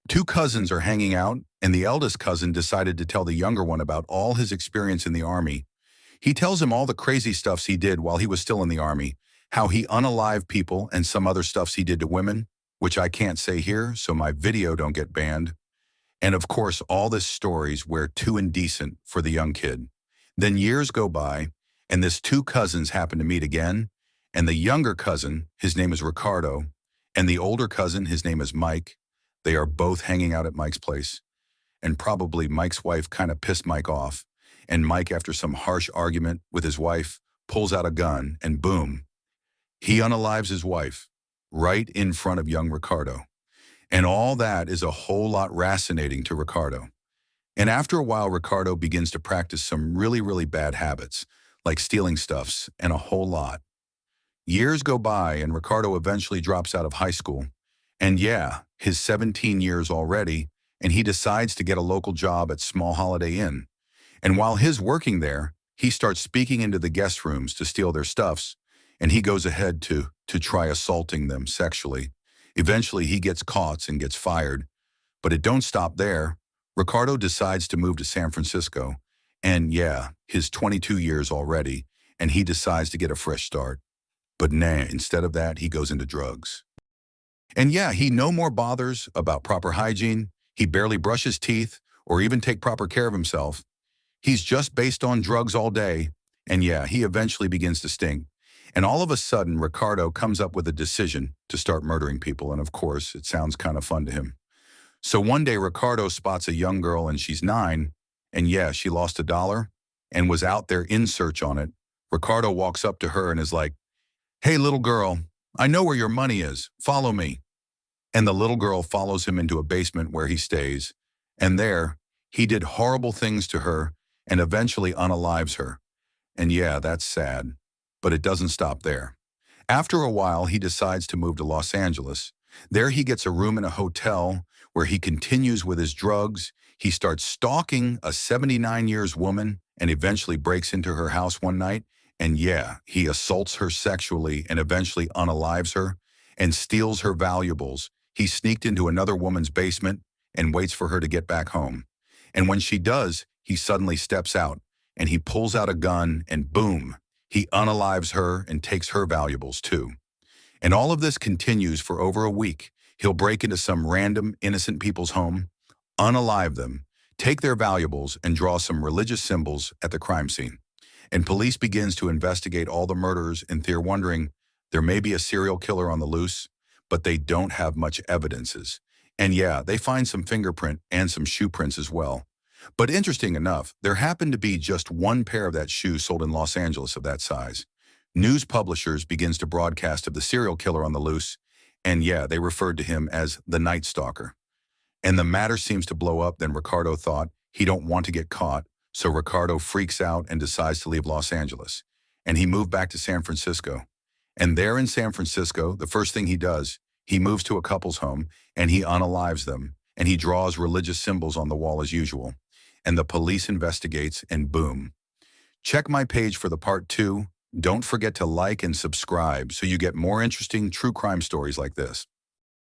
Two cousins are hanging out, and the eldest cousin decided to tell the younger one about all his experience in the army. He tells him all the crazy stuffs he did while he was still in the army, how he unalived people and some other stuffs he did to women, which I can't say here, so my video don't get banned. And of course, all this stories were too indecent for the young kid. Then years go by, and this two cousins happen to meet again, and the younger cousin, his name is Ricardo, and the older cousin, his name is Mike. They are both hanging out at Mike's place. And probably Mike's wife kind of pissed Mike off. And Mike, after some harsh argument with his wife, pulls out a gun and boom, he unalives his wife right in front of young Ricardo. And all that is a whole lot fascinating to Ricardo. And after a while, Ricardo begins to practice some really, really bad habits, like stealing stuffs and a whole lot. Years go by and Ricardo eventually drops out of high school. And yeah, he's 17 years already, and he decides to get a local job at Small Holiday Inn. And while he's working there, he starts speaking into the guest rooms to steal their stuffs, and he goes ahead to try assaulting them sexually. Eventually, he gets caught and gets fired. But it don't stop there. Ricardo decides to move to San Francisco. And yeah, he's 22 years already, and he decides to get a fresh start. But nah, instead of that, he goes into drugs. And yeah, he no more bothers about proper hygiene. He barely brushes teeth or even take proper care of himself. He's just based on drugs all day. And yeah, he eventually begins to stink. And all of a sudden, Ricardo comes up with a decision to start murdering people. And of course, it sounds kind of fun to him. So one day, Ricardo spots a young girl and she's 9. And yeah, she lost $1 and was out there in search on it. Ricardo walks up to her and is like, "Hey, little girl, I know where your money is. Follow me." And the little girl follows him into a basement where he stays. And there, he did horrible things to her and eventually unalives her. And yeah, that's sad. But it doesn't stop there. After a while, he decides to move to Los Angeles. There he gets a room in a hotel where he continues with his drugs. He starts stalking a 79-year-old woman and eventually breaks into her house one night. And yeah, he assaults her sexually and eventually unalives her and steals her valuables. He sneaked into another woman's basement and waits for her to get back home. And when she does, he suddenly steps out and he pulls out a gun and boom, he unalives her and takes her valuables too. And all of this continues for over a week. He'll break into some random innocent people's home, unalive them, take their valuables and draw some religious symbols at the crime scene. And police begins to investigate all the murders and they're wondering there may be a serial killer on the loose, but they don't have much evidences. And yeah, they find some fingerprint and some shoe prints as well. But interesting enough, there happened to be just one pair of that shoe sold in Los Angeles of that size. News publishers begins to broadcast of the serial killer on the loose, and yeah, they referred to him as the Night Stalker. And the matter seems to blow up. Then Ricardo thought he don't want to get caught, so Ricardo freaks out and decides to leave Los Angeles. And he moved back to San Francisco. And there in San Francisco, the first thing he does, he moves to a couple's home and he unalives them. And he draws religious symbols on the wall as usual. And the police investigates and boom. Check my page for the part 2. Don't forget to like and subscribe so you get more interesting true crime stories like this.